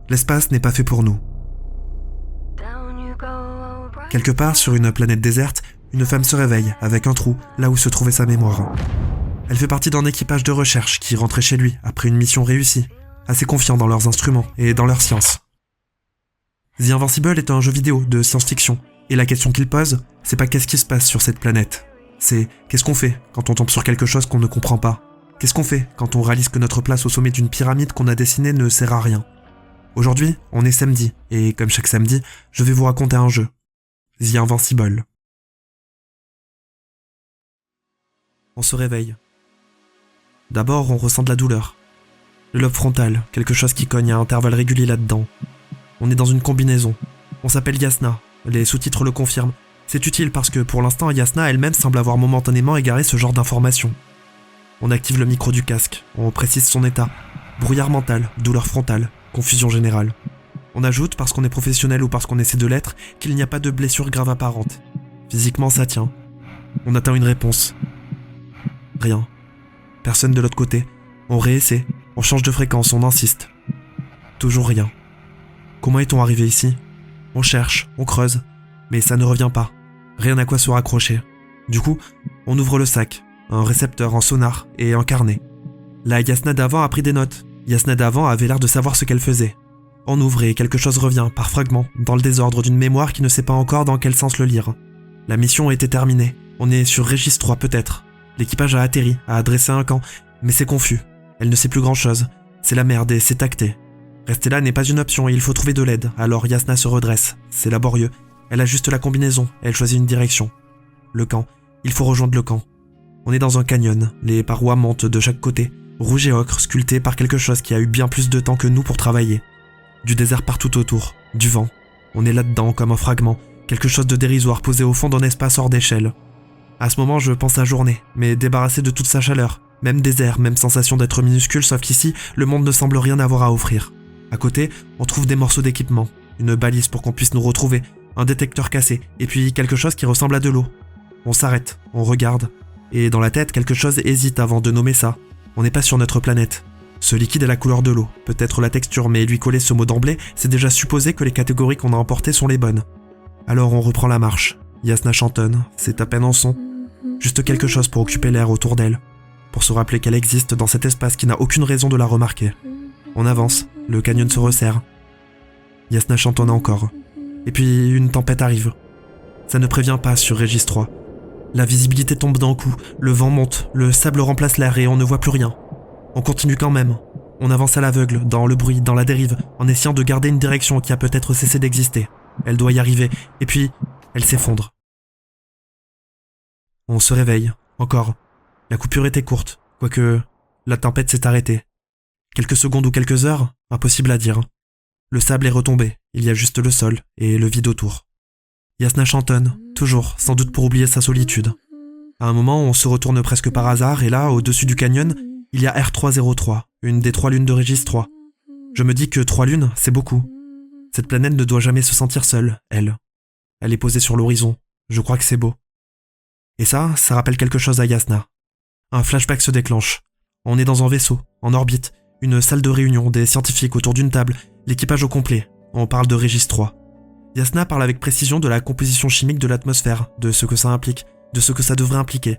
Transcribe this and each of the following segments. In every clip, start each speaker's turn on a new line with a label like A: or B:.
A: L'espace n'est pas fait pour nous. Quelque part sur une planète déserte, une femme se réveille avec un trou là où se trouvait sa mémoire. Elle fait partie d'un équipage de recherche qui rentrait chez lui après une mission réussie, assez confiant dans leurs instruments et dans leur science. The Invincible est un jeu vidéo de science-fiction, et la question qu'il pose, c'est pas qu'est-ce qui se passe sur cette planète, c'est qu'est-ce qu'on fait quand on tombe sur quelque chose qu'on ne comprend pas. Qu'est-ce qu'on fait quand on réalise que notre place au sommet d'une pyramide qu'on a dessinée ne sert à rien. Aujourd'hui, on est samedi, et comme chaque samedi, je vais vous raconter un jeu. The Invincible. On se réveille. D'abord, on ressent de la douleur. Le lobe frontal, quelque chose qui cogne à intervalles réguliers là-dedans. On est dans une combinaison. On s'appelle Yasna, les sous-titres le confirment. C'est utile parce que pour l'instant, Yasna elle-même semble avoir momentanément égaré ce genre d'informations. On active le micro du casque, on précise son état. Brouillard mental, douleur frontale, confusion générale. On ajoute, parce qu'on est professionnel ou parce qu'on essaie de l'être, qu'il n'y a pas de blessure grave apparente. Physiquement, ça tient. On attend une réponse. Rien. Personne de l'autre côté. On réessaie, on change de fréquence, on insiste. Toujours rien. Comment est-on arrivé ici? On cherche, on creuse, mais ça ne revient pas. Rien à quoi se raccrocher. Du coup, on ouvre le sac, un récepteur en sonar et un carnet. La Yasna d'avant a pris des notes. Yasna d'avant avait l'air de savoir ce qu'elle faisait. On ouvre et quelque chose revient, par fragments, dans le désordre d'une mémoire qui ne sait pas encore dans quel sens le lire. La mission était terminée. On est sur Régis 3 peut-être. L'équipage a atterri, a dressé un camp, mais c'est confus. Elle ne sait plus grand-chose. C'est la merde et c'est acté. Rester là n'est pas une option et il faut trouver de l'aide, alors Yasna se redresse. C'est laborieux. Elle ajuste la combinaison, elle choisit une direction. Le camp. Il faut rejoindre le camp. On est dans un canyon, les parois montent de chaque côté, rouge et ocre, sculptées par quelque chose qui a eu bien plus de temps que nous pour travailler. Du désert partout autour, du vent. On est là-dedans comme un fragment, quelque chose de dérisoire posé au fond d'un espace hors d'échelle. À ce moment, je pense à journée, mais débarrassé de toute sa chaleur. Même désert, même sensation d'être minuscule, sauf qu'ici, le monde ne semble rien avoir à offrir. À côté, on trouve des morceaux d'équipement, une balise pour qu'on puisse nous retrouver, un détecteur cassé, et puis quelque chose qui ressemble à de l'eau. On s'arrête, on regarde, et dans la tête, quelque chose hésite avant de nommer ça. On n'est pas sur notre planète. Ce liquide est la couleur de l'eau, peut-être la texture, mais lui coller ce mot d'emblée, c'est déjà supposer que les catégories qu'on a emportées sont les bonnes. Alors on reprend la marche. Yasna chantonne, c'est à peine en son. Juste quelque chose pour occuper l'air autour d'elle, pour se rappeler qu'elle existe dans cet espace qui n'a aucune raison de la remarquer. On avance, le canyon se resserre. Yasna chantonne encore. Et puis une tempête arrive. Ça ne prévient pas sur Régis 3. La visibilité tombe d'un coup, le vent monte, le sable remplace l'air et on ne voit plus rien. On continue quand même. On avance à l'aveugle, dans le bruit, dans la dérive, en essayant de garder une direction qui a peut-être cessé d'exister. Elle doit y arriver, et puis, elle s'effondre. On se réveille, encore. La coupure était courte, quoique la tempête s'est arrêtée. Quelques secondes ou quelques heures, impossible à dire. Le sable est retombé, il y a juste le sol et le vide autour. Yasna chantonne, toujours, sans doute pour oublier sa solitude. À un moment, on se retourne presque par hasard et là, au-dessus du canyon, il y a R303, une des 3 lunes de Régis 3. Je me dis que 3 lunes, c'est beaucoup. Cette planète ne doit jamais se sentir seule, elle. Elle est posée sur l'horizon, je crois que c'est beau. Et ça rappelle quelque chose à Yasna. Un flashback se déclenche. On est dans un vaisseau, en orbite, une salle de réunion, des scientifiques autour d'une table, l'équipage au complet. On parle de Régis 3. Yasna parle avec précision de la composition chimique de l'atmosphère, de ce que ça implique, de ce que ça devrait impliquer.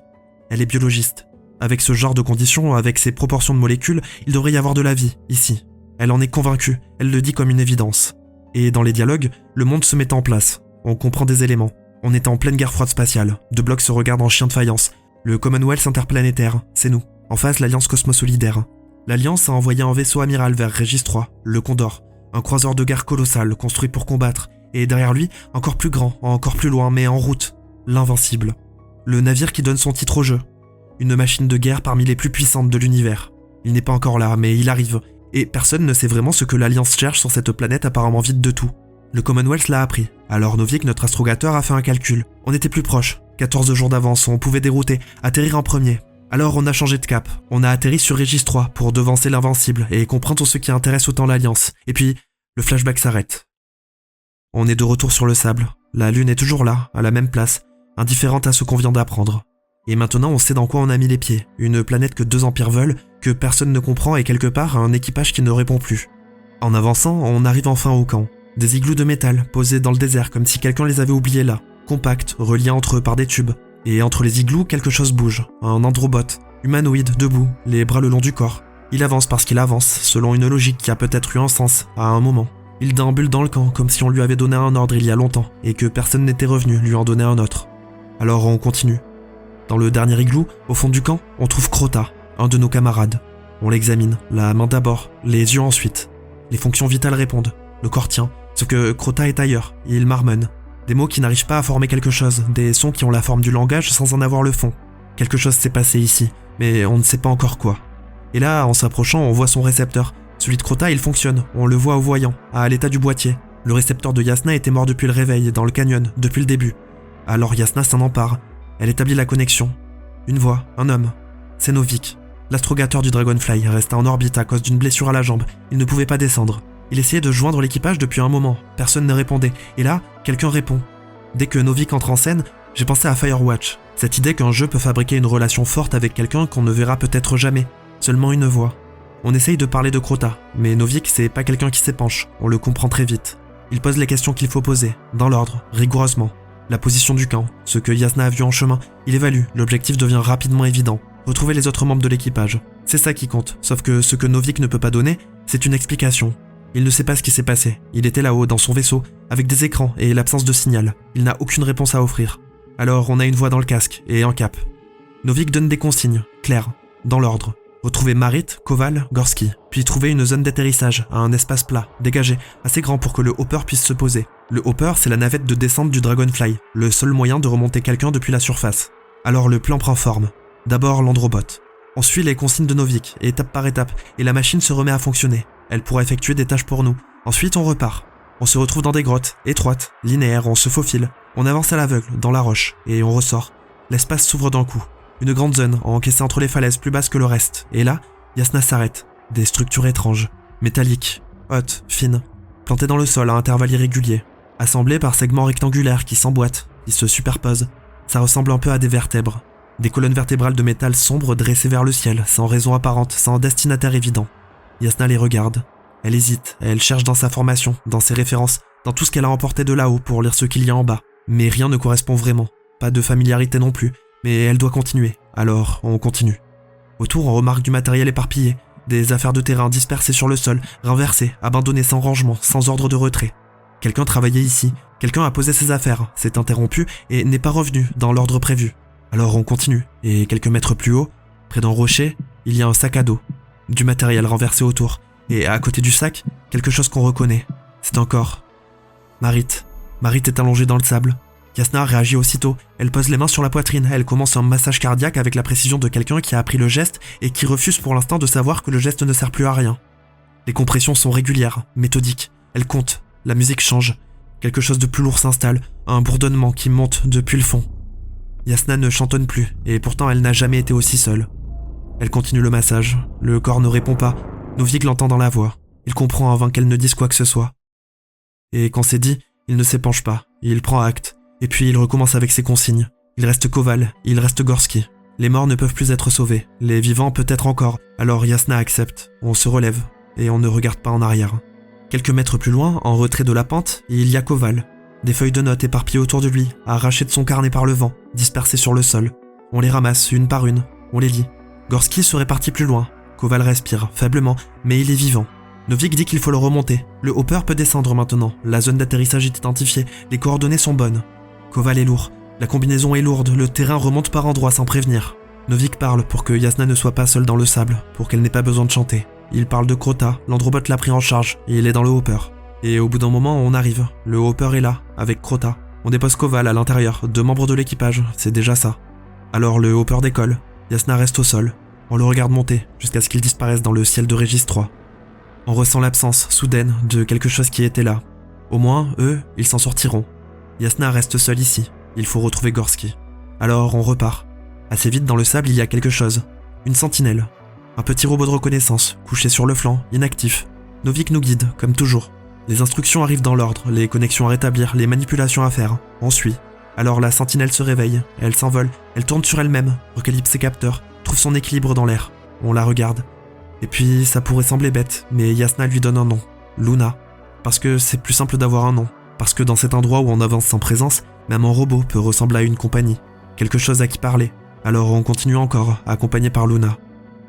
A: Elle est biologiste. Avec ce genre de conditions, avec ces proportions de molécules, il devrait y avoir de la vie, ici. Elle en est convaincue, elle le dit comme une évidence. Et dans les dialogues, le monde se met en place. On comprend des éléments. On est en pleine guerre froide spatiale. 2 blocs se regardent en chien de faïence. Le Commonwealth interplanétaire, c'est nous. En face, l'Alliance cosmosolidaire. L'Alliance a envoyé un vaisseau amiral vers Régis 3, le Condor. Un croiseur de guerre colossal, construit pour combattre. Et derrière lui, encore plus grand, encore plus loin, mais en route. L'Invincible. Le navire qui donne son titre au jeu. Une machine de guerre parmi les plus puissantes de l'univers. Il n'est pas encore là, mais il arrive. Et personne ne sait vraiment ce que l'Alliance cherche sur cette planète apparemment vide de tout. Le Commonwealth l'a appris. Alors Novik, notre astrogateur, a fait un calcul. On était plus proche. 14 jours d'avance, on pouvait dérouter, atterrir en premier. Alors on a changé de cap. On a atterri sur Régis 3 pour devancer l'Invincible et comprendre ce qui intéresse autant l'Alliance. Et puis, le flashback s'arrête. On est de retour sur le sable. La Lune est toujours là, à la même place, indifférente à ce qu'on vient d'apprendre. Et maintenant on sait dans quoi on a mis les pieds. Une planète que 2 empires veulent, que personne ne comprend et quelque part un équipage qui ne répond plus. En avançant, on arrive enfin au camp. Des igloos de métal posés dans le désert comme si quelqu'un les avait oubliés là, compacts, reliés entre eux par des tubes. Et entre les igloos, quelque chose bouge, un androbote, humanoïde, debout, les bras le long du corps. Il avance parce qu'il avance, selon une logique qui a peut-être eu un sens, à un moment. Il déambule dans le camp comme si on lui avait donné un ordre il y a longtemps, et que personne n'était revenu lui en donner un autre. Alors on continue. Dans le dernier igloo, au fond du camp, on trouve Crota, un de nos camarades. On l'examine, la main d'abord, les yeux ensuite. Les fonctions vitales répondent, le corps tient, sauf que Crota est ailleurs, il marmonne. Des mots qui n'arrivent pas à former quelque chose, des sons qui ont la forme du langage sans en avoir le fond. Quelque chose s'est passé ici, mais on ne sait pas encore quoi. Et là, en s'approchant, on voit son récepteur. Celui de Crota, il fonctionne, on le voit au voyant, à l'état du boîtier. Le récepteur de Yasna était mort depuis le réveil, dans le canyon, depuis le début. Alors Yasna s'en empare. Elle établit la connexion. Une voix, un homme. C'est Novik. L'astrogateur du Dragonfly restait en orbite à cause d'une blessure à la jambe. Il ne pouvait pas descendre. Il essayait de joindre l'équipage depuis un moment. Personne ne répondait. Et là, quelqu'un répond. Dès que Novik entre en scène, j'ai pensé à Firewatch. Cette idée qu'un jeu peut fabriquer une relation forte avec quelqu'un qu'on ne verra peut-être jamais. Seulement une voix. On essaye de parler de Crota, mais Novik c'est pas quelqu'un qui s'épanche, on le comprend très vite. Il pose les questions qu'il faut poser, dans l'ordre, rigoureusement. La position du camp, ce que Yasna a vu en chemin, il évalue, l'objectif devient rapidement évident. Retrouver les autres membres de l'équipage. C'est ça qui compte, sauf que ce que Novik ne peut pas donner, c'est une explication. Il ne sait pas ce qui s'est passé, il était là-haut, dans son vaisseau, avec des écrans et l'absence de signal. Il n'a aucune réponse à offrir. Alors on a une voix dans le casque, et un cap. Novik donne des consignes, claires, dans l'ordre. Retrouver Marit, Koval, Gorski, puis trouver une zone d'atterrissage, à un espace plat, dégagé, assez grand pour que le hopper puisse se poser. Le hopper, c'est la navette de descente du Dragonfly, le seul moyen de remonter quelqu'un depuis la surface. Alors le plan prend forme. D'abord l'androbot. On suit les consignes de Novik, étape par étape, et la machine se remet à fonctionner. Elle pourra effectuer des tâches pour nous. Ensuite on repart. On se retrouve dans des grottes, étroites, linéaires, on se faufile. On avance à l'aveugle, dans la roche, et on ressort. L'espace s'ouvre d'un coup. Une grande zone, encaissée entre les falaises plus basses que le reste. Et là, Yasna s'arrête. Des structures étranges, métalliques, hautes, fines, plantées dans le sol à intervalles irréguliers, assemblées par segments rectangulaires qui s'emboîtent, qui se superposent. Ça ressemble un peu à des vertèbres. Des colonnes vertébrales de métal sombre dressées vers le ciel, sans raison apparente, sans destinataire évident. Yasna les regarde. Elle hésite, elle cherche dans sa formation, dans ses références, dans tout ce qu'elle a emporté de là-haut pour lire ce qu'il y a en bas. Mais rien ne correspond vraiment. Pas de familiarité non plus. Mais elle doit continuer, alors on continue. Autour, on remarque du matériel éparpillé, des affaires de terrain dispersées sur le sol, renversées, abandonnées sans rangement, sans ordre de retrait. Quelqu'un travaillait ici, quelqu'un a posé ses affaires, s'est interrompu et n'est pas revenu dans l'ordre prévu. Alors on continue, et quelques mètres plus haut, près d'un rocher, il y a un sac à dos, du matériel renversé autour, et à côté du sac, quelque chose qu'on reconnaît. C'est un corps. Marit. Marit est allongée dans le sable. Yasna réagit aussitôt, elle pose les mains sur la poitrine, elle commence un massage cardiaque avec la précision de quelqu'un qui a appris le geste et qui refuse pour l'instant de savoir que le geste ne sert plus à rien. Les compressions sont régulières, méthodiques, elles comptent, la musique change, quelque chose de plus lourd s'installe, un bourdonnement qui monte depuis le fond. Yasna ne chantonne plus, et pourtant elle n'a jamais été aussi seule. Elle continue le massage, le corps ne répond pas, Novik l'entend dans la voix, il comprend avant qu'elle ne dise quoi que ce soit. Et quand c'est dit, il ne s'épanche pas, il prend acte. Et puis il recommence avec ses consignes. Il reste Koval, il reste Gorski. Les morts ne peuvent plus être sauvés, les vivants peut-être encore. Alors Yasna accepte, on se relève, et on ne regarde pas en arrière. Quelques mètres plus loin, en retrait de la pente, il y a Koval. Des feuilles de notes éparpillées autour de lui, arrachées de son carnet par le vent, dispersées sur le sol. On les ramasse une par une, on les lit. Gorski serait parti plus loin. Koval respire, faiblement, mais il est vivant. Novik dit qu'il faut le remonter. Le hopper peut descendre maintenant, la zone d'atterrissage est identifiée, les coordonnées sont bonnes. Koval est lourd, la combinaison est lourde, le terrain remonte par endroits sans prévenir. Novik parle pour que Yasna ne soit pas seule dans le sable, pour qu'elle n'ait pas besoin de chanter. Il parle de Crota, l'androbot l'a pris en charge, et il est dans le hopper. Et au bout d'un moment, on arrive. Le hopper est là, avec Crota. On dépose Koval à l'intérieur, 2 membres de l'équipage, c'est déjà ça. Alors le hopper décolle, Yasna reste au sol. On le regarde monter, jusqu'à ce qu'il disparaisse dans le ciel de Régis 3. On ressent l'absence, soudaine, de quelque chose qui était là. Au moins, eux, ils s'en sortiront. Yasna reste seule ici, il faut retrouver Gorski. Alors on repart. Assez vite dans le sable il y a quelque chose. Une sentinelle. Un petit robot de reconnaissance, couché sur le flanc, inactif. Novik nous guide, comme toujours. Les instructions arrivent dans l'ordre, les connexions à rétablir, les manipulations à faire. On suit. Alors la sentinelle se réveille, elle s'envole, elle tourne sur elle-même, recalibre ses capteurs, trouve son équilibre dans l'air. On la regarde. Et puis ça pourrait sembler bête, mais Yasna lui donne un nom. Luna. Parce que c'est plus simple d'avoir un nom. Parce que dans cet endroit où on avance sans présence, même un robot peut ressembler à une compagnie. Quelque chose à qui parler. Alors on continue encore, accompagné par Luna.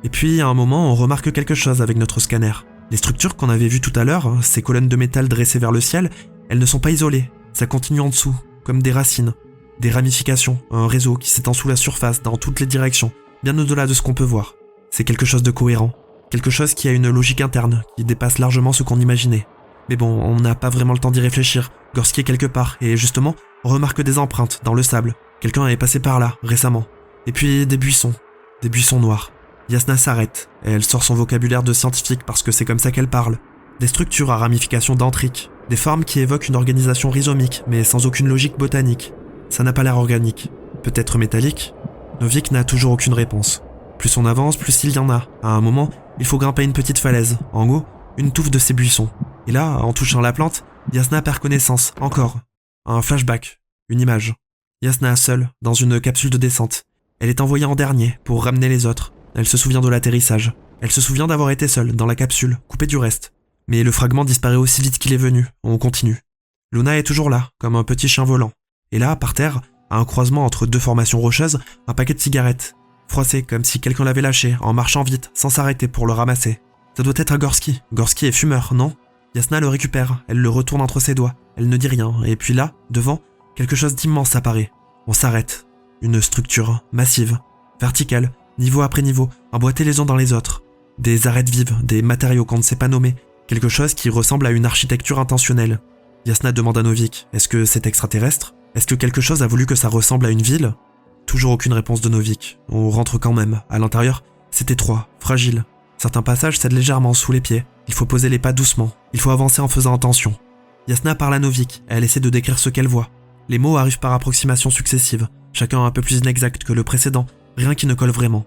A: Et puis, à un moment, on remarque quelque chose avec notre scanner. Les structures qu'on avait vues tout à l'heure, ces colonnes de métal dressées vers le ciel, elles ne sont pas isolées. Ça continue en dessous, comme des racines, des ramifications, un réseau qui s'étend sous la surface dans toutes les directions, bien au-delà de ce qu'on peut voir. C'est quelque chose de cohérent. Quelque chose qui a une logique interne, qui dépasse largement ce qu'on imaginait. Mais bon, on n'a pas vraiment le temps d'y réfléchir. Gorski est quelque part, et justement, on remarque des empreintes dans le sable. Quelqu'un est passé par là, récemment. Et puis des buissons noirs. Yasna s'arrête, et elle sort son vocabulaire de scientifique parce que c'est comme ça qu'elle parle. Des structures à ramifications dentriques, des formes qui évoquent une organisation rhizomique, mais sans aucune logique botanique. Ça n'a pas l'air organique. Peut-être métallique? Novik n'a toujours aucune réponse. Plus on avance, plus il y en a. À un moment, il faut grimper une petite falaise, en haut, une touffe de ces buissons. Et là, en touchant la plante, Yasna perd connaissance, encore. Un flashback, une image. Yasna seule, dans une capsule de descente. Elle est envoyée en dernier, pour ramener les autres. Elle se souvient de l'atterrissage. Elle se souvient d'avoir été seule, dans la capsule, coupée du reste. Mais le fragment disparaît aussi vite qu'il est venu. On continue. Luna est toujours là, comme un petit chien volant. Et là, par terre, à un croisement entre deux formations rocheuses, un paquet de cigarettes. Froissé, comme si quelqu'un l'avait lâché, en marchant vite, sans s'arrêter pour le ramasser. Ça doit être à Gorski. Gorski est fumeur, non? Yasna le récupère, elle le retourne entre ses doigts. Elle ne dit rien, et puis là, devant, quelque chose d'immense apparaît. On s'arrête. Une structure, massive, verticale, niveau après niveau, emboîtée les uns dans les autres. Des arêtes vives, des matériaux qu'on ne sait pas nommer. Quelque chose qui ressemble à une architecture intentionnelle. Yasna demande à Novik, est-ce que c'est extraterrestre? Est-ce que quelque chose a voulu que ça ressemble à une ville? Toujours aucune réponse de Novik. On rentre quand même. À l'intérieur, c'est étroit, fragile. Certains passages cèdent légèrement sous les pieds. Il faut poser les pas doucement. Il faut avancer en faisant attention. Yasna parle à Novik. Elle essaie de décrire ce qu'elle voit. Les mots arrivent par approximations successives. Chacun un peu plus inexact que le précédent. Rien qui ne colle vraiment.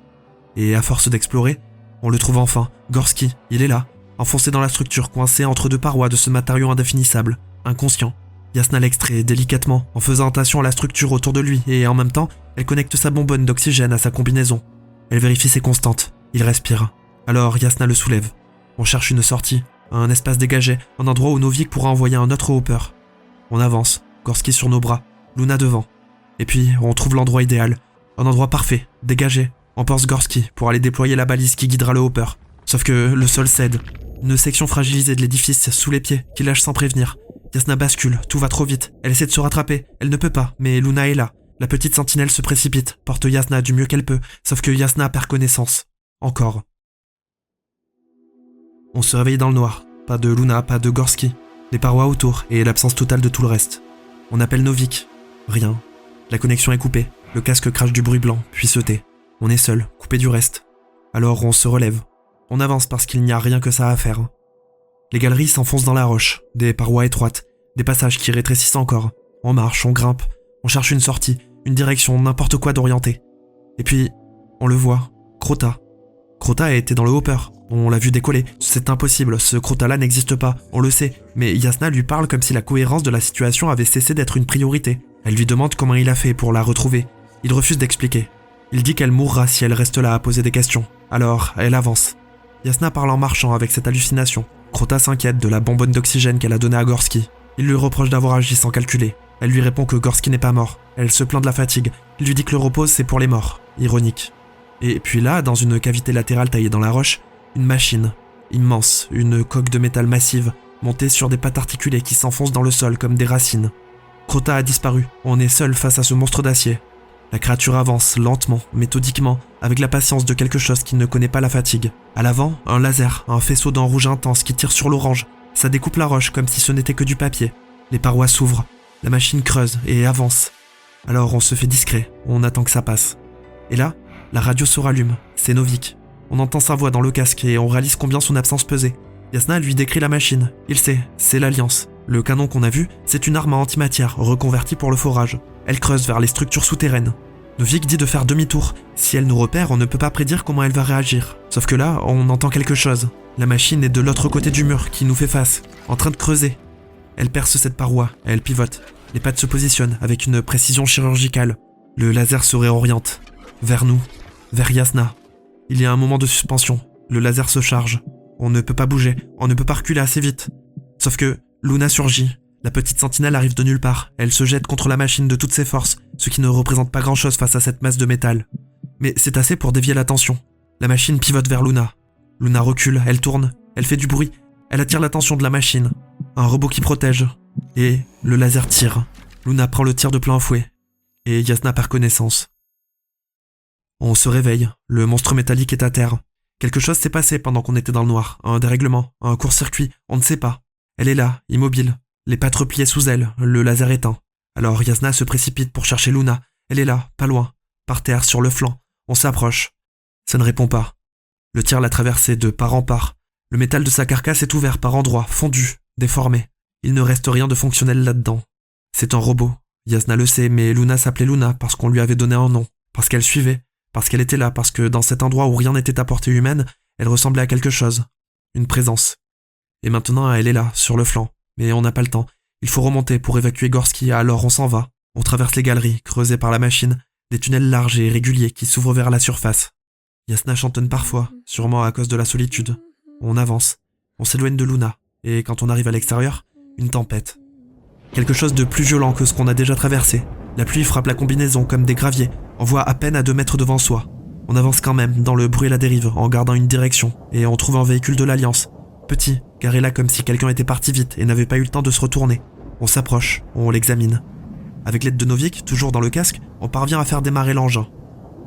A: Et à force d'explorer, on le trouve enfin. Gorski, il est là. Enfoncé dans la structure, coincé entre deux parois de ce matériau indéfinissable. Inconscient. Yasna l'extrait délicatement, en faisant attention à la structure autour de lui, et en même temps, elle connecte sa bonbonne d'oxygène à sa combinaison. Elle vérifie ses constantes. Il respire. Alors Yasna le soulève. On cherche une sortie, un espace dégagé, un endroit où Novik pourra envoyer un autre hopper. On avance, Gorski sur nos bras, Luna devant. Et puis, on trouve l'endroit idéal. Un endroit parfait, dégagé. On pense Gorski pour aller déployer la balise qui guidera le hopper. Sauf que le sol cède. Une section fragilisée de l'édifice sous les pieds qui lâche sans prévenir. Yasna bascule, tout va trop vite. Elle essaie de se rattraper, elle ne peut pas, mais Luna est là. La petite sentinelle se précipite, porte Yasna du mieux qu'elle peut, sauf que Yasna perd connaissance. Encore. On se réveille dans le noir. Pas de Luna, pas de Gorski. Les parois autour et l'absence totale de tout le reste. On appelle Novik. Rien. La connexion est coupée. Le casque crache du bruit blanc, puis se tait. On est seul, coupé du reste. Alors on se relève. On avance parce qu'il n'y a rien que ça à faire. Les galeries s'enfoncent dans la roche, des parois étroites, des passages qui rétrécissent encore. On marche, on grimpe, on cherche une sortie, une direction, n'importe quoi d'orienté. Et puis, on le voit, Crota. Crota a été dans le hopper, on l'a vu décoller. C'est impossible, ce Crota-là n'existe pas, on le sait. Mais Yasna lui parle comme si la cohérence de la situation avait cessé d'être une priorité. Elle lui demande comment il a fait pour la retrouver. Il refuse d'expliquer. Il dit qu'elle mourra si elle reste là à poser des questions. Alors, elle avance. Yasna parle en marchant avec cette hallucination. Crota s'inquiète de la bonbonne d'oxygène qu'elle a donnée à Gorski. Il lui reproche d'avoir agi sans calculer. Elle lui répond que Gorski n'est pas mort. Elle se plaint de la fatigue. Il lui dit que le repos c'est pour les morts. Ironique. Et puis là, dans une cavité latérale taillée dans la roche, une machine. Immense, une coque de métal massive, montée sur des pattes articulées qui s'enfoncent dans le sol comme des racines. Crota a disparu. On est seul face à ce monstre d'acier. La créature avance, lentement, méthodiquement, avec la patience de quelque chose qui ne connaît pas la fatigue. À l'avant, un laser, un faisceau d'un rouge intense qui tire sur l'orange. Ça découpe la roche comme si ce n'était que du papier. Les parois s'ouvrent, la machine creuse et avance. Alors on se fait discret, on attend que ça passe. Et là, la radio se rallume, c'est Novik. On entend sa voix dans le casque et on réalise combien son absence pesait. Yasna lui décrit la machine, il sait, c'est l'Alliance. Le canon qu'on a vu, c'est une arme à antimatière reconvertie pour le forage. Elle creuse vers les structures souterraines. Novik dit de faire demi-tour. Si elle nous repère, on ne peut pas prédire comment elle va réagir. Sauf que là, on entend quelque chose. La machine est de l'autre côté du mur qui nous fait face, en train de creuser. Elle perce cette paroi, elle pivote. Les pattes se positionnent avec une précision chirurgicale. Le laser se réoriente. Vers nous, vers Yasna. Il y a un moment de suspension. Le laser se charge. On ne peut pas bouger, on ne peut pas reculer assez vite. Sauf que Luna surgit. La petite sentinelle arrive de nulle part. Elle se jette contre la machine de toutes ses forces, ce qui ne représente pas grand-chose face à cette masse de métal. Mais c'est assez pour dévier l'attention. La machine pivote vers Luna. Luna recule, elle tourne, elle fait du bruit, elle attire l'attention de la machine. Un robot qui protège. Et le laser tire. Luna prend le tir de plein fouet. Et Yasna perd connaissance. On se réveille, le monstre métallique est à terre. Quelque chose s'est passé pendant qu'on était dans le noir, un dérèglement, un court-circuit, on ne sait pas. Elle est là, immobile, les pattes repliées sous elle, le laser éteint. Alors Yasna se précipite pour chercher Luna. Elle est là, pas loin, par terre, sur le flanc. On s'approche. Ça ne répond pas. Le tir l'a traversé de part en part. Le métal de sa carcasse est ouvert par endroits, fondu, déformé. Il ne reste rien de fonctionnel là-dedans. C'est un robot. Yasna le sait, mais Luna s'appelait Luna parce qu'on lui avait donné un nom, parce qu'elle suivait, parce qu'elle était là, parce que dans cet endroit où rien n'était à portée humaine, elle ressemblait à quelque chose. Une présence. Et maintenant, elle est là, sur le flanc. Mais on n'a pas le temps. Il faut remonter pour évacuer Gorski, alors on s'en va. On traverse les galeries, creusées par la machine, des tunnels larges et réguliers qui s'ouvrent vers la surface. Yasna chantonne parfois, sûrement à cause de la solitude. On avance. On s'éloigne de Luna. Et quand on arrive à l'extérieur, une tempête. Quelque chose de plus violent que ce qu'on a déjà traversé. La pluie frappe la combinaison comme des graviers. On voit à peine à 2 mètres devant soi. On avance quand même, dans le bruit et la dérive, en gardant une direction. Et on trouve un véhicule de l'Alliance. Petit, garé là comme si quelqu'un était parti vite et n'avait pas eu le temps de se retourner. On s'approche, on l'examine. Avec l'aide de Novik, toujours dans le casque, on parvient à faire démarrer l'engin.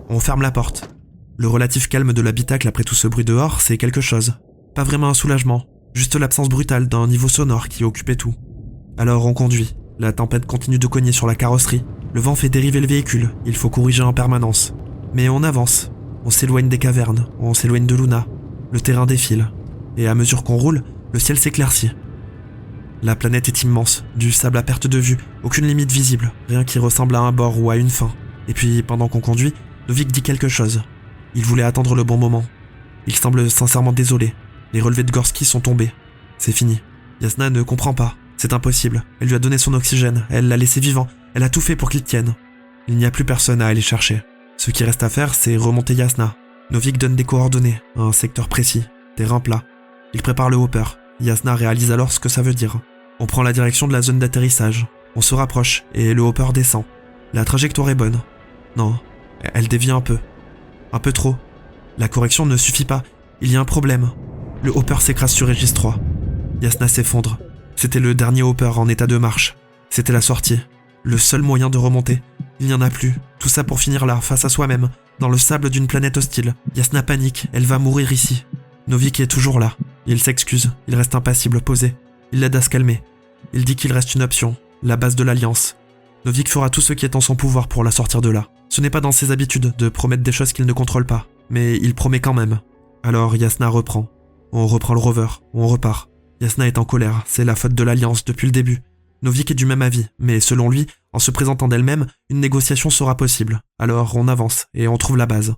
A: On ferme la porte. Le relatif calme de l'habitacle après tout ce bruit dehors, c'est quelque chose. Pas vraiment un soulagement, juste l'absence brutale d'un niveau sonore qui occupait tout. Alors on conduit. La tempête continue de cogner sur la carrosserie. Le vent fait dériver le véhicule, il faut corriger en permanence. Mais on avance. On s'éloigne des cavernes, on s'éloigne de Luna. Le terrain défile. Et à mesure qu'on roule, le ciel s'éclaircit. La planète est immense, du sable à perte de vue, aucune limite visible, rien qui ressemble à un bord ou à une fin. Et puis, pendant qu'on conduit, Novik dit quelque chose. Il voulait attendre le bon moment. Il semble sincèrement désolé. Les relevés de Gorski sont tombés. C'est fini. Yasna ne comprend pas. C'est impossible. Elle lui a donné son oxygène, elle l'a laissé vivant, elle a tout fait pour qu'il tienne. Il n'y a plus personne à aller chercher. Ce qui reste à faire, c'est remonter Yasna. Novik donne des coordonnées, un secteur précis, terrain plat. Il prépare le hopper. Yasna réalise alors ce que ça veut dire. On prend la direction de la zone d'atterrissage. On se rapproche et le hopper descend. La trajectoire est bonne. Non, elle dévie un peu. Un peu trop. La correction ne suffit pas. Il y a un problème. Le hopper s'écrase sur Régis 3. Yasna s'effondre. C'était le dernier hopper en état de marche. C'était la sortie. Le seul moyen de remonter. Il n'y en a plus. Tout ça pour finir là, face à soi-même, dans le sable d'une planète hostile. Yasna panique, elle va mourir ici. Novik est toujours là. Il s'excuse, il reste impassible, posé. Il l'aide à se calmer. Il dit qu'il reste une option, la base de l'Alliance. Novik fera tout ce qui est en son pouvoir pour la sortir de là. Ce n'est pas dans ses habitudes de promettre des choses qu'il ne contrôle pas, mais il promet quand même. Alors Yasna reprend. On reprend le rover, on repart. Yasna est en colère, c'est la faute de l'Alliance depuis le début. Novik est du même avis, mais selon lui, en se présentant d'elle-même, une négociation sera possible. Alors on avance, et on trouve la base.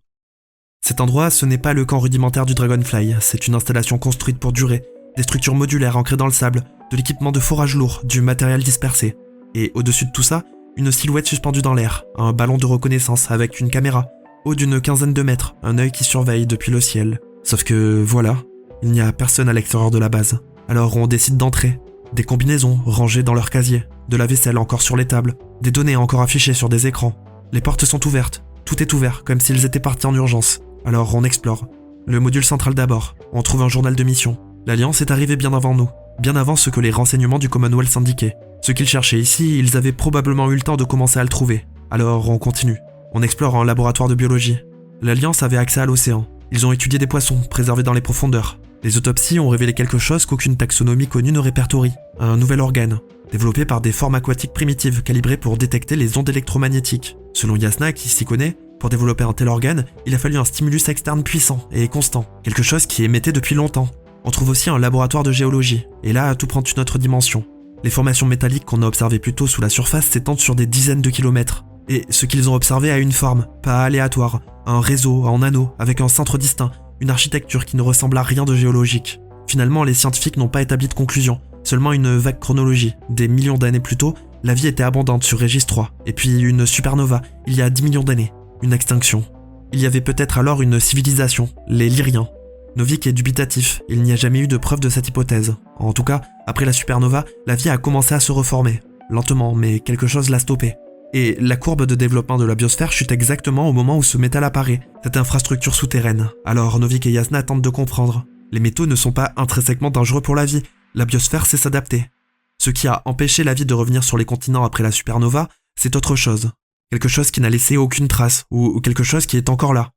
A: Cet endroit, ce n'est pas le camp rudimentaire du Dragonfly, c'est une installation construite pour durer, des structures modulaires ancrées dans le sable, de l'équipement de forage lourd, du matériel dispersé. Et au-dessus de tout ça, une silhouette suspendue dans l'air, un ballon de reconnaissance avec une caméra, haut d'une 15aine de mètres, un œil qui surveille depuis le ciel. Sauf que, voilà, il n'y a personne à l'extérieur de la base. Alors on décide d'entrer. Des combinaisons rangées dans leur casier, de la vaisselle encore sur les tables, des données encore affichées sur des écrans. Les portes sont ouvertes, tout est ouvert, comme s'ils étaient partis en urgence. Alors on explore. Le module central d'abord, on trouve un journal de mission. L'Alliance est arrivée bien avant nous, bien avant ce que les renseignements du Commonwealth indiquaient. Ce qu'ils cherchaient ici, ils avaient probablement eu le temps de commencer à le trouver. Alors on continue. On explore un laboratoire de biologie. L'Alliance avait accès à l'océan. Ils ont étudié des poissons, préservés dans les profondeurs. Les autopsies ont révélé quelque chose qu'aucune taxonomie connue ne répertorie. Un nouvel organe, développé par des formes aquatiques primitives calibrées pour détecter les ondes électromagnétiques. Selon Yasna, qui s'y connaît, pour développer un tel organe, il a fallu un stimulus externe puissant et constant, quelque chose qui émettait depuis longtemps. On trouve aussi un laboratoire de géologie, et là, tout prend une autre dimension. Les formations métalliques qu'on a observées plus tôt sous la surface s'étendent sur des dizaines de kilomètres. Et ce qu'ils ont observé a une forme, pas aléatoire, un réseau en anneaux, avec un centre distinct, une architecture qui ne ressemble à rien de géologique. Finalement, les scientifiques n'ont pas établi de conclusion, seulement une vague chronologie. Des millions d'années plus tôt, la vie était abondante sur Régis 3, et puis une supernova, il y a 10 millions d'années, une extinction. Il y avait peut-être alors une civilisation, les Lyriens. Novik est dubitatif, il n'y a jamais eu de preuve de cette hypothèse. En tout cas, après la supernova, la vie a commencé à se reformer. Lentement, mais quelque chose l'a stoppé. Et la courbe de développement de la biosphère chute exactement au moment où ce métal apparaît, cette infrastructure souterraine. Alors Novik et Yasna tentent de comprendre. Les métaux ne sont pas intrinsèquement dangereux pour la vie, la biosphère sait s'adapter. Ce qui a empêché la vie de revenir sur les continents après la supernova, c'est autre chose. Quelque chose qui n'a laissé aucune trace, ou quelque chose qui est encore là.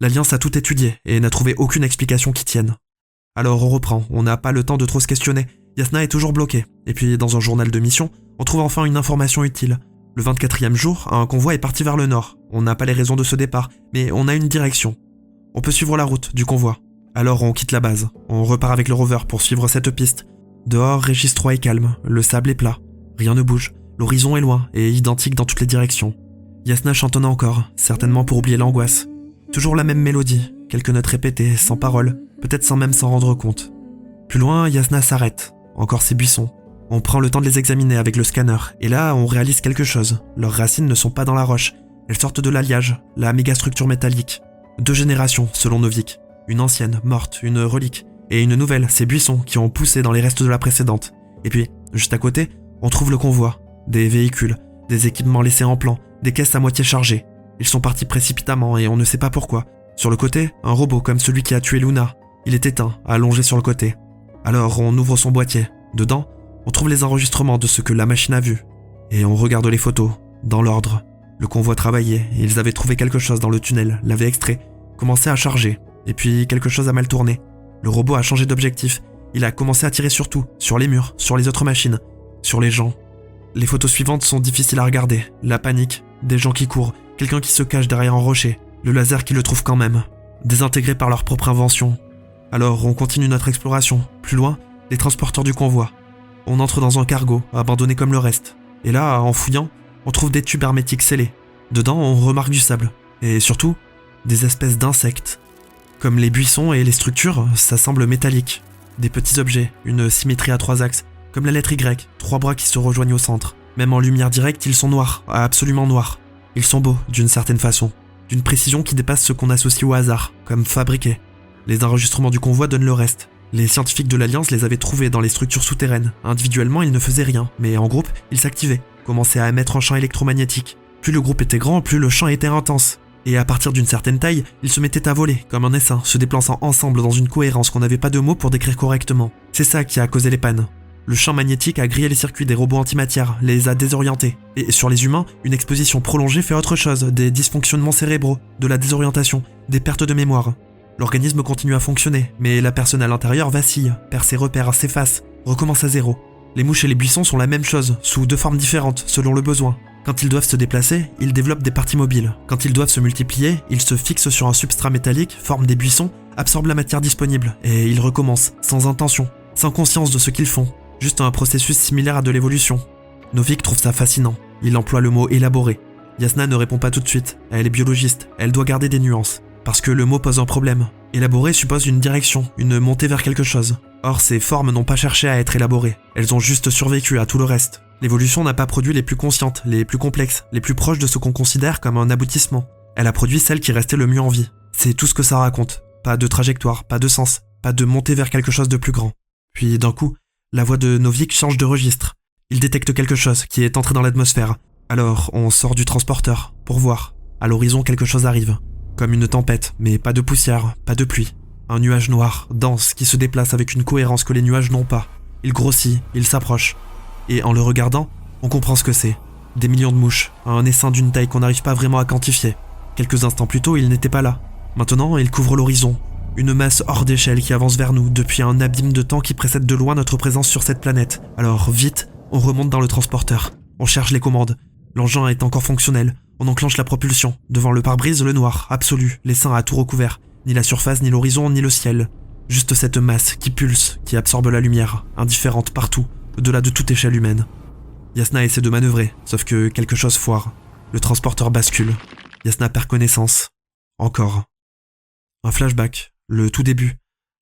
A: L'Alliance a tout étudié et n'a trouvé aucune explication qui tienne. Alors on reprend, on n'a pas le temps de trop se questionner. Yasna est toujours bloquée, et puis dans un journal de mission, on trouve enfin une information utile. Le 24e jour, un convoi est parti vers le nord. On n'a pas les raisons de ce départ, mais on a une direction. On peut suivre la route du convoi. Alors on quitte la base, on repart avec le rover pour suivre cette piste. Dehors, Régis 3 est calme, le sable est plat, rien ne bouge, l'horizon est loin et identique dans toutes les directions. Yasna chantonne encore, certainement pour oublier l'angoisse. Toujours la même mélodie, quelques notes répétées, sans parole, peut-être sans même s'en rendre compte. Plus loin, Yasna s'arrête, encore ces buissons. On prend le temps de les examiner avec le scanner, et là, on réalise quelque chose. Leurs racines ne sont pas dans la roche, elles sortent de l'alliage, la mégastructure métallique. 2 générations, selon Novik. Une ancienne, morte, une relique, et une nouvelle, ces buissons qui ont poussé dans les restes de la précédente. Et puis, juste à côté, on trouve le convoi. Des véhicules, des équipements laissés en plan, des caisses à moitié chargées. Ils sont partis précipitamment et on ne sait pas pourquoi. Sur le côté, un robot comme celui qui a tué Luna. Il est éteint, allongé sur le côté. Alors on ouvre son boîtier. Dedans, on trouve les enregistrements de ce que la machine a vu. Et on regarde les photos, dans l'ordre. Le convoi travaillait, et ils avaient trouvé quelque chose dans le tunnel, l'avaient extrait, commencé à charger. Et puis quelque chose a mal tourné. Le robot a changé d'objectif. Il a commencé à tirer sur tout, sur les murs, sur les autres machines, sur les gens. Les photos suivantes sont difficiles à regarder. La panique, des gens qui courent, quelqu'un qui se cache derrière un rocher, le laser qui le trouve quand même, désintégrés par leur propre invention. Alors on continue notre exploration. Plus loin, les transporteurs du convoi. On entre dans un cargo, abandonné comme le reste. Et là, en fouillant, on trouve des tubes hermétiques scellés. Dedans, on remarque du sable. Et surtout, des espèces d'insectes. Comme les buissons et les structures, ça semble métallique. Des petits objets, une symétrie à 3 axes, comme la lettre Y, 3 bras qui se rejoignent au centre. Même en lumière directe, ils sont noirs, absolument noirs. Ils sont beaux, d'une certaine façon, d'une précision qui dépasse ce qu'on associe au hasard, comme fabriqués. Les enregistrements du convoi donnent le reste. Les scientifiques de l'Alliance les avaient trouvés dans les structures souterraines. Individuellement, ils ne faisaient rien, mais en groupe, ils s'activaient, commençaient à émettre un champ électromagnétique. Plus le groupe était grand, plus le champ était intense. Et à partir d'une certaine taille, ils se mettaient à voler, comme un essaim, se déplaçant ensemble dans une cohérence qu'on n'avait pas de mots pour décrire correctement. C'est ça qui a causé les pannes. Le champ magnétique a grillé les circuits des robots antimatière, les a désorientés. Et sur les humains, une exposition prolongée fait autre chose, des dysfonctionnements cérébraux, de la désorientation, des pertes de mémoire. L'organisme continue à fonctionner, mais la personne à l'intérieur vacille, perd ses repères, s'efface, recommence à zéro. Les mouches et les buissons sont la même chose, sous 2 formes différentes, selon le besoin. Quand ils doivent se déplacer, ils développent des parties mobiles. Quand ils doivent se multiplier, ils se fixent sur un substrat métallique, forment des buissons, absorbent la matière disponible, et ils recommencent, sans intention, sans conscience de ce qu'ils font. Juste un processus similaire à de l'évolution. Novik trouve ça fascinant. Il emploie le mot « élaboré ». Yasna ne répond pas tout de suite. Elle est biologiste, elle doit garder des nuances. Parce que le mot pose un problème. Élaborer suppose une direction, une montée vers quelque chose. Or, ces formes n'ont pas cherché à être élaborées. Elles ont juste survécu à tout le reste. L'évolution n'a pas produit les plus conscientes, les plus complexes, les plus proches de ce qu'on considère comme un aboutissement. Elle a produit celles qui restaient le mieux en vie. C'est tout ce que ça raconte. Pas de trajectoire, pas de sens, pas de montée vers quelque chose de plus grand. Puis d'un coup, la voix de Novik change de registre. Il détecte quelque chose qui est entré dans l'atmosphère. Alors, on sort du transporteur, pour voir. À l'horizon, quelque chose arrive. Comme une tempête, mais pas de poussière, pas de pluie. Un nuage noir, dense, qui se déplace avec une cohérence que les nuages n'ont pas. Il grossit, il s'approche. Et en le regardant, on comprend ce que c'est. Des millions de mouches, un essaim d'une taille qu'on n'arrive pas vraiment à quantifier. Quelques instants plus tôt, il n'était pas là. Maintenant, il couvre l'horizon. Une masse hors d'échelle qui avance vers nous depuis un abîme de temps qui précède de loin notre présence sur cette planète. Alors, vite, on remonte dans le transporteur. On cherche les commandes. L'engin est encore fonctionnel. On enclenche la propulsion. Devant le pare-brise, le noir, absolu, l'essaim a tout recouvert. Ni la surface, ni l'horizon, ni le ciel. Juste cette masse qui pulse, qui absorbe la lumière, indifférente partout, au-delà de toute échelle humaine. Yasna essaie de manœuvrer, sauf que quelque chose foire. Le transporteur bascule. Yasna perd connaissance. Encore. Un flashback. Le tout début.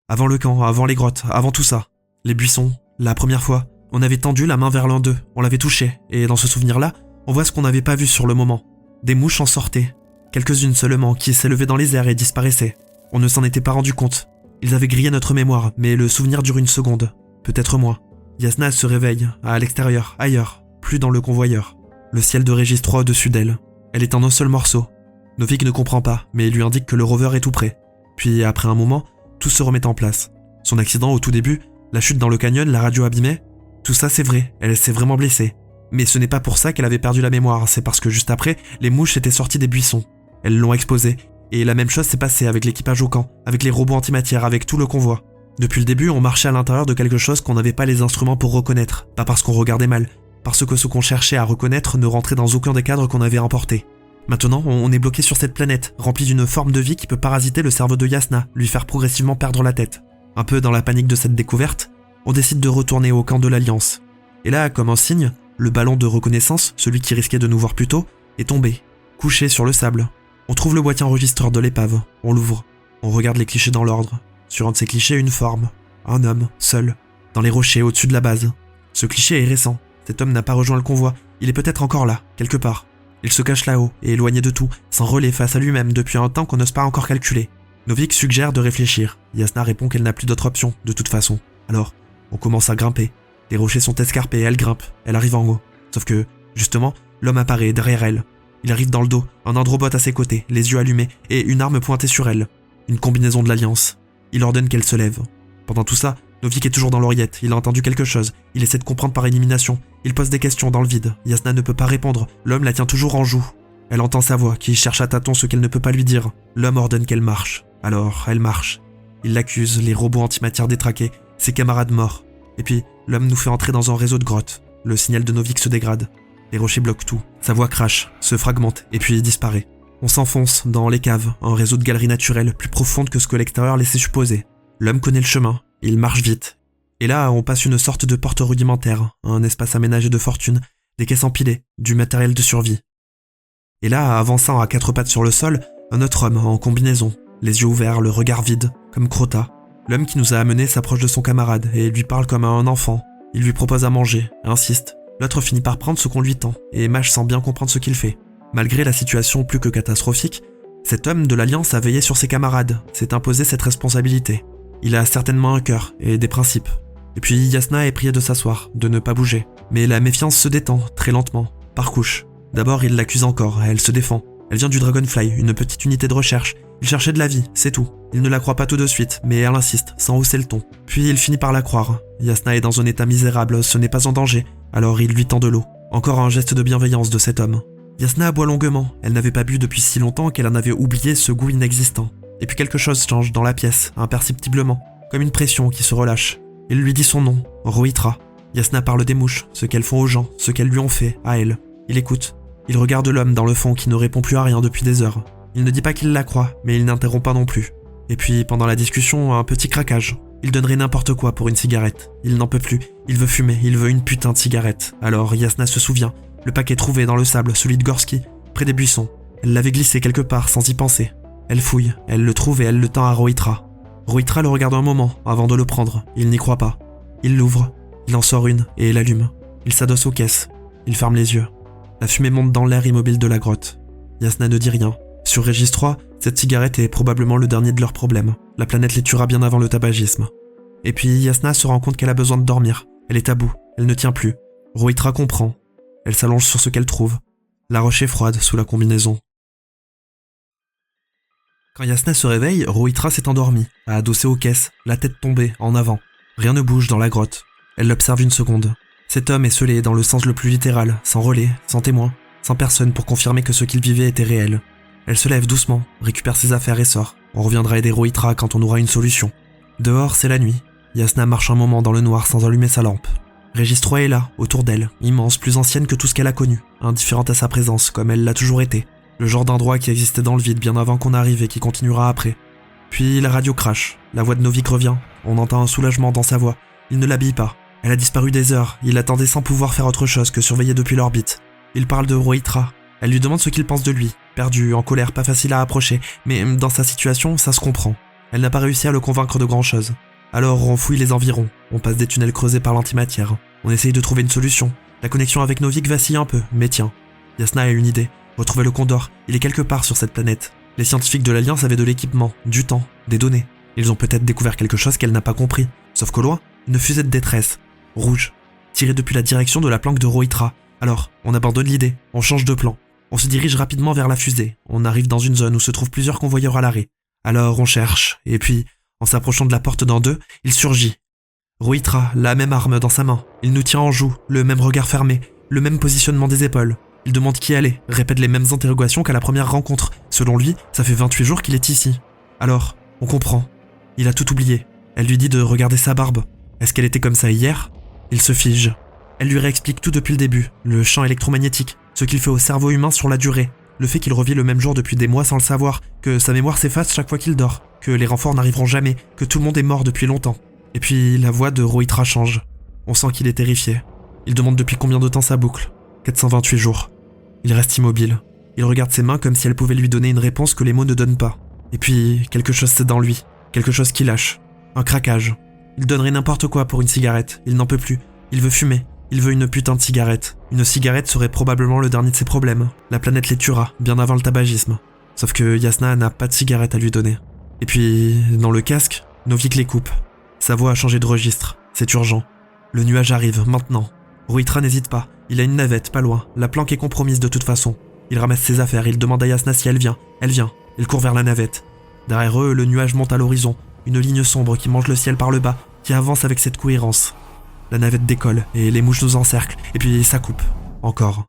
A: Avant le camp, avant les grottes, avant tout ça. Les buissons. La première fois, on avait tendu la main vers l'un d'eux, on l'avait touché, et dans ce souvenir-là, on voit ce qu'on n'avait pas vu sur le moment. Des mouches en sortaient. Quelques-unes seulement qui s'élevaient dans les airs et disparaissaient. On ne s'en était pas rendu compte. Ils avaient grillé notre mémoire, mais le souvenir dure une seconde, peut-être moins. Yasna se réveille, à l'extérieur, ailleurs, plus dans le convoyeur. Le ciel de Régis 3 au-dessus d'elle. Elle est en un seul morceau. Novik ne comprend pas, mais lui indique que le rover est tout près. Puis, après un moment, tout se remet en place. Son accident au tout début, la chute dans le canyon, la radio abîmée, tout ça c'est vrai, elle s'est vraiment blessée. Mais ce n'est pas pour ça qu'elle avait perdu la mémoire, c'est parce que juste après, les mouches étaient sorties des buissons. Elles l'ont exposée, et la même chose s'est passée avec l'équipage au camp, avec les robots antimatière, avec tout le convoi. Depuis le début, on marchait à l'intérieur de quelque chose qu'on n'avait pas les instruments pour reconnaître, pas parce qu'on regardait mal, parce que ce qu'on cherchait à reconnaître ne rentrait dans aucun des cadres qu'on avait emportés. Maintenant, on est bloqué sur cette planète, remplie d'une forme de vie qui peut parasiter le cerveau de Yasna, lui faire progressivement perdre la tête. Un peu dans la panique de cette découverte, on décide de retourner au camp de l'Alliance. Et là, comme un signe, le ballon de reconnaissance, celui qui risquait de nous voir plus tôt, est tombé, couché sur le sable. On trouve le boîtier enregistreur de l'épave, on l'ouvre, on regarde les clichés dans l'ordre. Sur un de ces clichés, une forme, un homme, seul, dans les rochers au-dessus de la base. Ce cliché est récent, cet homme n'a pas rejoint le convoi, il est peut-être encore là, quelque part. Il se cache là-haut, et éloigné de tout, sans relais face à lui-même depuis un temps qu'on n'ose pas encore calculer. Novik suggère de réfléchir. Yasna répond qu'elle n'a plus d'autre option, de toute façon. Alors, on commence à grimper. Les rochers sont escarpés, elle grimpe, elle arrive en haut. Sauf que, justement, l'homme apparaît derrière elle. Il arrive dans le dos, un androbot à ses côtés, les yeux allumés, et une arme pointée sur elle. Une combinaison de l'Alliance. Il ordonne qu'elle se lève. Pendant tout ça, Novik est toujours dans l'oreillette, il a entendu quelque chose, il essaie de comprendre par élimination, il pose des questions dans le vide, Yasna ne peut pas répondre, l'homme la tient toujours en joue. Elle entend sa voix, qui cherche à tâtons ce qu'elle ne peut pas lui dire. L'homme ordonne qu'elle marche. Alors, elle marche. Il l'accuse, les robots antimatière détraqués, ses camarades morts. Et puis, l'homme nous fait entrer dans un réseau de grottes. Le signal de Novik se dégrade. Les rochers bloquent tout. Sa voix crache, se fragmente, et puis disparaît. On s'enfonce dans les caves, un réseau de galeries naturelles plus profondes que ce que l'extérieur laissait supposer. L'homme connaît le chemin, il marche vite. Et là, on passe une sorte de porte rudimentaire, un espace aménagé de fortune, des caisses empilées, du matériel de survie. Et là, avançant à quatre pattes sur le sol, un autre homme en combinaison, les yeux ouverts, le regard vide, comme Crota. L'homme qui nous a amenés s'approche de son camarade et lui parle comme à un enfant. Il lui propose à manger, insiste. L'autre finit par prendre ce qu'on lui tend, et Maj semble bien comprendre ce qu'il fait. Malgré la situation plus que catastrophique, cet homme de l'Alliance a veillé sur ses camarades, s'est imposé cette responsabilité. Il a certainement un cœur et des principes. Et puis Yasna est priée de s'asseoir, de ne pas bouger. Mais la méfiance se détend, très lentement, par couche. D'abord, il l'accuse encore, elle se défend. Elle vient du Dragonfly, une petite unité de recherche. Il cherchait de la vie, c'est tout. Il ne la croit pas tout de suite, mais elle insiste, sans hausser le ton. Puis il finit par la croire. Yasna est dans un état misérable, ce n'est pas en danger. Alors il lui tend de l'eau. Encore un geste de bienveillance de cet homme. Yasna boit longuement. Elle n'avait pas bu depuis si longtemps qu'elle en avait oublié ce goût inexistant. Et puis quelque chose change dans la pièce, imperceptiblement, comme une pression qui se relâche. Il lui dit son nom, Rohitra. Yasna parle des mouches, ce qu'elles font aux gens, ce qu'elles lui ont fait, à elle. Il écoute. Il regarde l'homme dans le fond qui ne répond plus à rien depuis des heures. Il ne dit pas qu'il la croit, mais il n'interrompt pas non plus. Et puis, pendant la discussion, un petit craquage. Il donnerait n'importe quoi pour une cigarette. Il n'en peut plus, il veut fumer, il veut une putain de cigarette. Alors Yasna se souvient, le paquet trouvé dans le sable, celui de Gorski, près des buissons. Elle l'avait glissé quelque part sans y penser. Elle fouille, elle le trouve et elle le tend à Rohitra. Rohitra le regarde un moment avant de le prendre, il n'y croit pas. Il l'ouvre, il en sort une et l'allume. Il s'adosse aux caisses, il ferme les yeux. La fumée monte dans l'air immobile de la grotte. Yasna ne dit rien. Sur Régis 3, cette cigarette est probablement le dernier de leurs problèmes. La planète les tuera bien avant le tabagisme. Et puis Yasna se rend compte qu'elle a besoin de dormir. Elle est à bout, elle ne tient plus. Rohitra comprend. Elle s'allonge sur ce qu'elle trouve. La roche est froide sous la combinaison. Quand Yasna se réveille, Rohitra s'est endormie, a adossé aux caisses, la tête tombée, en avant. Rien ne bouge dans la grotte. Elle l'observe une seconde. Cet homme est scellé dans le sens le plus littéral, sans relais, sans témoin, sans personne pour confirmer que ce qu'il vivait était réel. Elle se lève doucement, récupère ses affaires et sort. On reviendra aider Rohitra quand on aura une solution. Dehors, c'est la nuit. Yasna marche un moment dans le noir sans allumer sa lampe. Régis 3 est là, autour d'elle, immense, plus ancienne que tout ce qu'elle a connu, indifférente à sa présence, comme elle l'a toujours été. Le genre d'endroit qui existait dans le vide bien avant qu'on arrive et qui continuera après. Puis la radio crache, la voix de Novik revient, on entend un soulagement dans sa voix. Il ne l'habille pas. Elle a disparu des heures, il attendait sans pouvoir faire autre chose que surveiller depuis l'orbite. Il parle de Rohitra. Elle lui demande ce qu'il pense de lui, perdu, en colère, pas facile à approcher, mais dans sa situation, ça se comprend. Elle n'a pas réussi à le convaincre de grand-chose. Alors on fouille les environs, on passe des tunnels creusés par l'antimatière, on essaye de trouver une solution. La connexion avec Novik vacille un peu, mais tiens. Yasna a une idée, retrouver le Condor, il est quelque part sur cette planète. Les scientifiques de l'Alliance avaient de l'équipement, du temps, des données. Ils ont peut-être découvert quelque chose qu'elle n'a pas compris. Sauf qu'au loin, une fusée de détresse, rouge, tirée depuis la direction de la planque de Rohitra. Alors, on abandonne l'idée, on change de plan. On se dirige rapidement vers la fusée. On arrive dans une zone où se trouvent plusieurs convoyeurs à l'arrêt. Alors on cherche, et puis, en s'approchant de la porte d'en deux, il surgit. Rohitra, la même arme dans sa main. Il nous tient en joue, le même regard fermé, le même positionnement des épaules. Il demande qui elle est, répète les mêmes interrogations qu'à la première rencontre. Selon lui, ça fait 28 jours qu'il est ici. Alors, on comprend. Il a tout oublié. Elle lui dit de regarder sa barbe. Est-ce qu'elle était comme ça hier? Il se fige. Elle lui réexplique tout depuis le début, le champ électromagnétique, ce qu'il fait au cerveau humain sur la durée, le fait qu'il revit le même jour depuis des mois sans le savoir, que sa mémoire s'efface chaque fois qu'il dort, que les renforts n'arriveront jamais, que tout le monde est mort depuis longtemps. Et puis la voix de Rohitra change. On sent qu'il est terrifié. Il demande depuis combien de temps ça boucle. 428 jours. Il reste immobile. Il regarde ses mains comme si elles pouvaient lui donner une réponse que les mots ne donnent pas. Et puis, quelque chose c'est dans lui. Quelque chose qui lâche. Un craquage. Il donnerait n'importe quoi pour une cigarette. Il n'en peut plus. Il veut fumer. Il veut une putain de cigarette. Une cigarette serait probablement le dernier de ses problèmes. La planète les tuera, bien avant le tabagisme. Sauf que Yasna n'a pas de cigarette à lui donner. Et puis, dans le casque, Novik les coupe. Sa voix a changé de registre. C'est urgent. Le nuage arrive, maintenant. Rohitra n'hésite pas. Il a une navette, pas loin. La planque est compromise de toute façon. Il ramasse ses affaires, il demande à Yasna si elle vient. Elle vient. Il court vers la navette. Derrière eux, le nuage monte à l'horizon. Une ligne sombre qui mange le ciel par le bas, qui avance avec cette cohérence. La navette décolle, et les mouches nous encerclent, et puis ça coupe. Encore.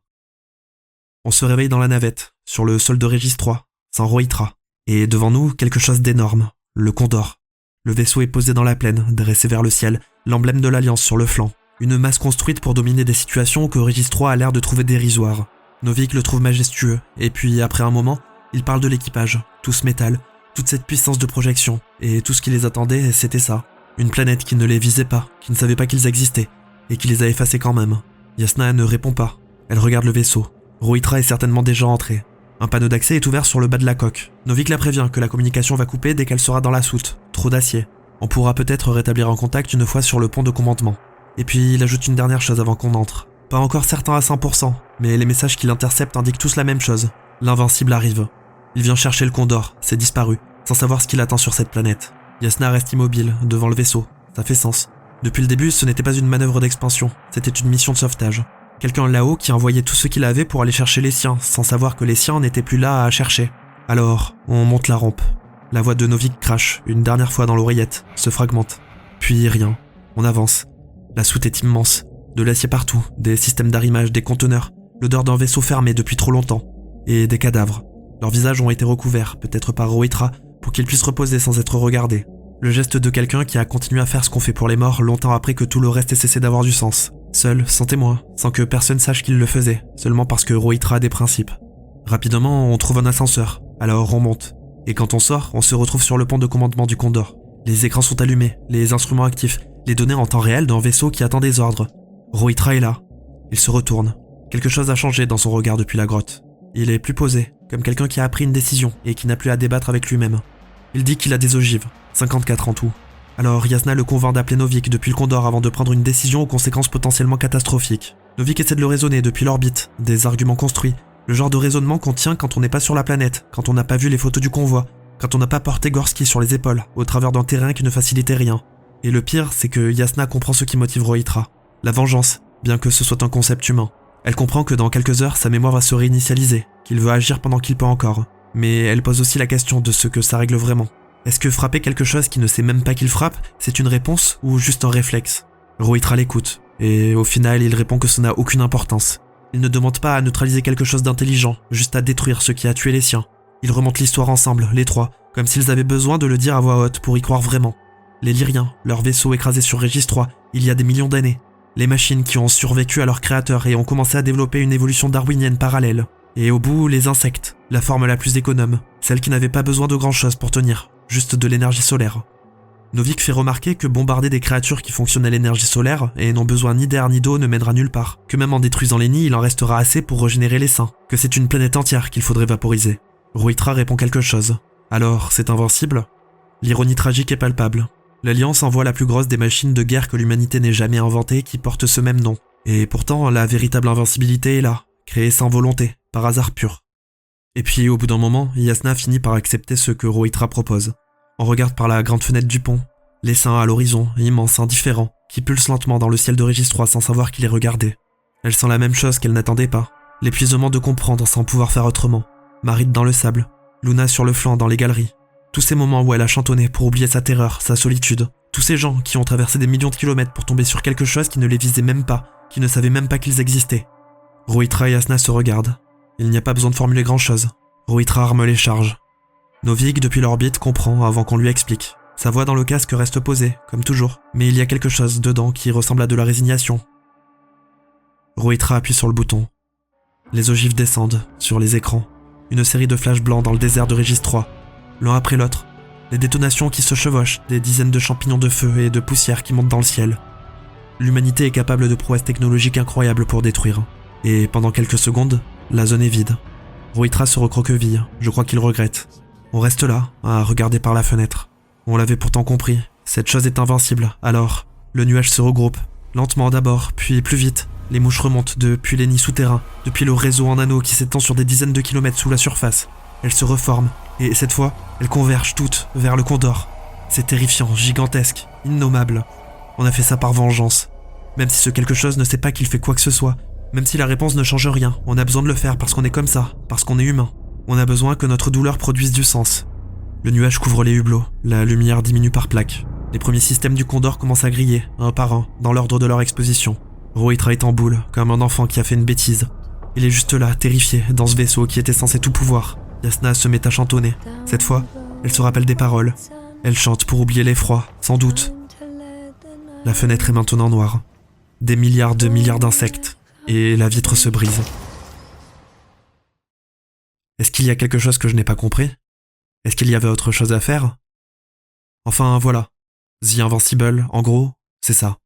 A: On se réveille dans la navette, sur le sol de Régis 3, sans Rohitra. Et devant nous, quelque chose d'énorme. Le Condor. Le vaisseau est posé dans la plaine, dressé vers le ciel, l'emblème de l'Alliance sur le flanc. Une masse construite pour dominer des situations que Régis 3 a l'air de trouver dérisoires. Novik le trouve majestueux, et puis après un moment, il parle de l'équipage, tout ce métal, toute cette puissance de projection, et tout ce qui les attendait, c'était ça. Une planète qui ne les visait pas, qui ne savait pas qu'ils existaient, et qui les a effacés quand même. Yasna ne répond pas. Elle regarde le vaisseau. Rohitra est certainement déjà entré. Un panneau d'accès est ouvert sur le bas de la coque. Novik la prévient que la communication va couper dès qu'elle sera dans la soute. Trop d'acier. On pourra peut-être rétablir un contact une fois sur le pont de commandement. Et puis il ajoute une dernière chose avant qu'on entre. Pas encore certain à 100%, mais les messages qu'il intercepte indiquent tous la même chose. L'invincible arrive. Il vient chercher le Condor, c'est disparu, sans savoir ce qu'il attend sur cette planète. Yasna reste immobile, devant le vaisseau. Ça fait sens. Depuis le début, ce n'était pas une manœuvre d'expansion, c'était une mission de sauvetage. Quelqu'un là-haut qui envoyait tout ce qu'il avait pour aller chercher les siens, sans savoir que les siens n'étaient plus là à chercher. Alors, on monte la rampe. La voix de Novik crache, une dernière fois dans l'oreillette, se fragmente. Puis rien. On avance. La soute est immense. De l'acier partout, des systèmes d'arrimage, des conteneurs, l'odeur d'un vaisseau fermé depuis trop longtemps. Et des cadavres. Leurs visages ont été recouverts, peut-être par Rohitra, pour qu'ils puissent reposer sans être regardés. Le geste de quelqu'un qui a continué à faire ce qu'on fait pour les morts longtemps après que tout le reste ait cessé d'avoir du sens. Seul, sans témoin, sans que personne sache qu'il le faisait, seulement parce que Rohitra a des principes. Rapidement, on trouve un ascenseur, alors on monte. Et quand on sort, on se retrouve sur le pont de commandement du Condor. Les écrans sont allumés, les instruments actifs, les données en temps réel d'un vaisseau qui attend des ordres. Rohitra est là. Il se retourne. Quelque chose a changé dans son regard depuis la grotte. Il est plus posé, comme quelqu'un qui a pris une décision et qui n'a plus à débattre avec lui-même. Il dit qu'il a des ogives, 54 en tout. Alors Yasna le convainc d'appeler Novik depuis le Condor avant de prendre une décision aux conséquences potentiellement catastrophiques. Novik essaie de le raisonner depuis l'orbite, des arguments construits, le genre de raisonnement qu'on tient quand on n'est pas sur la planète, quand on n'a pas vu les photos du convoi, quand on n'a pas porté Gorski sur les épaules, au travers d'un terrain qui ne facilitait rien. Et le pire, c'est que Yasna comprend ce qui motive Rohitra. La vengeance, bien que ce soit un concept humain. Elle comprend que dans quelques heures, sa mémoire va se réinitialiser, qu'il veut agir pendant qu'il peut encore. Mais elle pose aussi la question de ce que ça règle vraiment. Est-ce que frapper quelque chose qui ne sait même pas qu'il frappe, c'est une réponse ou juste un réflexe? Rohitra l'écoute, et au final, il répond que ça n'a aucune importance. Il ne demande pas à neutraliser quelque chose d'intelligent, juste à détruire ce qui a tué les siens. Ils remontent l'histoire ensemble, les trois, comme s'ils avaient besoin de le dire à voix haute pour y croire vraiment. Les Lyriens, leur vaisseau écrasé sur Régis 3, il y a des millions d'années. Les machines qui ont survécu à leur créateur et ont commencé à développer une évolution darwinienne parallèle. Et au bout, les insectes, la forme la plus économe, celle qui n'avait pas besoin de grand-chose pour tenir, juste de l'énergie solaire. Novik fait remarquer que bombarder des créatures qui fonctionnent à l'énergie solaire et n'ont besoin ni d'air ni d'eau ne mènera nulle part, que même en détruisant les nids, il en restera assez pour régénérer les seins, que c'est une planète entière qu'il faudrait vaporiser. Rohitra répond quelque chose. Alors, c'est invincible? L'ironie tragique est palpable. L'Alliance envoie la plus grosse des machines de guerre que l'humanité n'ait jamais inventée qui porte ce même nom. Et pourtant, la véritable invincibilité est là, créée sans volonté, par hasard pur. Et puis, au bout d'un moment, Yasna finit par accepter ce que Rohitra propose. On regarde par la grande fenêtre du pont, l'essaim à l'horizon, immense, indifférent, qui pulse lentement dans le ciel de Régis 3 sans savoir qu'il est regardé. Elle sent la même chose qu'elle n'attendait pas, l'épuisement de comprendre sans pouvoir faire autrement. Marit dans le sable, Luna sur le flanc dans les galeries. Tous ces moments où elle a chantonné pour oublier sa terreur, sa solitude. Tous ces gens qui ont traversé des millions de kilomètres pour tomber sur quelque chose qui ne les visait même pas, qui ne savaient même pas qu'ils existaient. Rohitra et Jasnah se regardent. Il n'y a pas besoin de formuler grand-chose. Rohitra arme les charges. Novik, depuis l'orbite, comprend avant qu'on lui explique. Sa voix dans le casque reste posée, comme toujours, mais il y a quelque chose dedans qui ressemble à de la résignation. Rohitra appuie sur le bouton. Les ogives descendent, sur les écrans. Une série de flashs blancs dans le désert de Régis 3, l'un après l'autre. Des détonations qui se chevauchent, des dizaines de champignons de feu et de poussière qui montent dans le ciel. L'humanité est capable de prouesses technologiques incroyables pour détruire. Et pendant quelques secondes, la zone est vide. Rohitra se recroqueville, je crois qu'il regrette. On reste là, à regarder par la fenêtre. On l'avait pourtant compris, cette chose est invincible, alors le nuage se regroupe, lentement d'abord, puis plus vite. Les mouches remontent depuis les nids souterrains, depuis le réseau en anneaux qui s'étend sur des dizaines de kilomètres sous la surface. Elles se reforment, et cette fois, elles convergent toutes vers le Condor. C'est terrifiant, gigantesque, innommable. On a fait ça par vengeance. Même si ce quelque chose ne sait pas qu'il fait quoi que ce soit, même si la réponse ne change rien, on a besoin de le faire parce qu'on est comme ça, parce qu'on est humain. On a besoin que notre douleur produise du sens. Le nuage couvre les hublots, la lumière diminue par plaques. Les premiers systèmes du Condor commencent à griller, un par un, dans l'ordre de leur exposition. Rohitra est en boule, comme un enfant qui a fait une bêtise. Il est juste là, terrifié, dans ce vaisseau qui était censé tout pouvoir. Jasnah se met à chantonner. Cette fois, elle se rappelle des paroles. Elle chante pour oublier l'effroi, sans doute. La fenêtre est maintenant noire. Des milliards d'insectes. Et la vitre se brise. Est-ce qu'il y a quelque chose que je n'ai pas compris? Est-ce qu'il y avait autre chose à faire? Enfin, voilà. The Invincible, en gros, c'est ça.